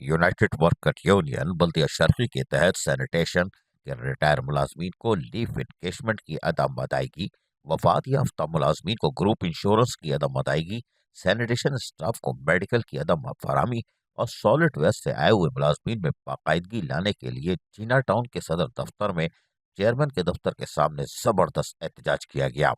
United worker union बल्दिया शर्की के तहत sanitation के रिटायर मुलाजमीन को लीव इनकेशमेंट की अदम अदायगी, वफात याफ्ता मुलाजमीन को ग्रुप इंश्योरेंस की अदम अदायगी, सैनिटेशन स्टाफ को मेडिकल की अदम फरामी और सॉलिड वेस्ट से आए हुए मुलाजमीन में बाकायदगी लाने के लिए चीना टाउन के सदर दफ्तर में चेयरमैन के दफ्तर के सामने जबरदस्त एहतजाज किया गया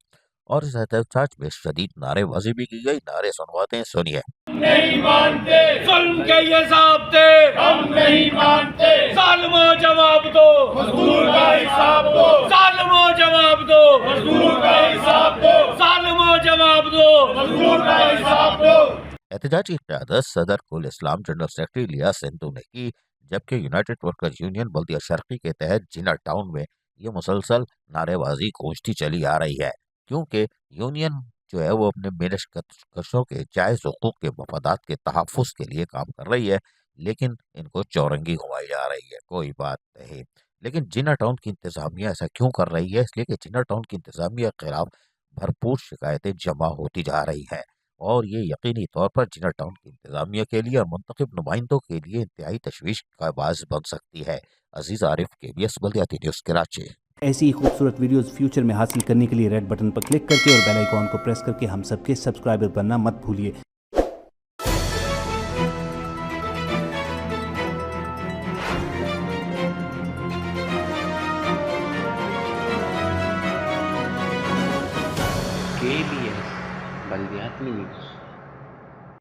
और इस एहतजाज में शदीद नारेबाजी भी की गई। नारे सुनवाते हैं, सुनिए। नहीं मानते जुल्म के ये ज़ाब्ते, हम नहीं मानते। जालिमो जवाब दो, मजदूर का हिसाब दो। जालिमो जवाब दो, मजदूर का हिसाब दो। जालिमो जवाब दो, मजदूर का हिसाब दो। एहतजाज की क़यादत सदर कुल इस्लाम जनरल सेक्रेटरी लिया सिंधु ने की, जबकि यूनाइटेड वर्कर्स यूनियन बल्दिया शर्की के तहत जिना टाउन में ये मुसलसल नारेबाजी गूंजती चली आ रही है, क्योंकि यूनियन जो है वो अपने मेहनतकशों के जायज़ हुकूक के मफादात के तहफ़्फ़ुज़ के लिए काम कर रही है, लेकिन इनको चौरंगी घुमाई जा रही है। कोई बात नहीं, लेकिन जिना टाउन की इंतज़ामिया ऐसा क्यों कर रही है? इसलिए कि जिना टाउन की इंतज़ामिया के खिलाफ भरपूर शिकायतें जमा होती जा रही हैं और ये यकीनी तौर पर जिना टाउन की इंतज़ामिया के लिए और मुंतखब नुमाइंदों के लिए इंतहाई तशवीश का बाज़ बन सकती है। अजीज़ आरिफ, KBS बल्दियाती न्यूज़, कराची। ऐसी ही खूबसूरत वीडियोस फ्यूचर में हासिल करने के लिए रेड बटन पर क्लिक करके और बेल आइकॉन को प्रेस करके हम सबके सब्सक्राइबर बनना मत भूलिए। KBS बल्दियाती न्यूज़।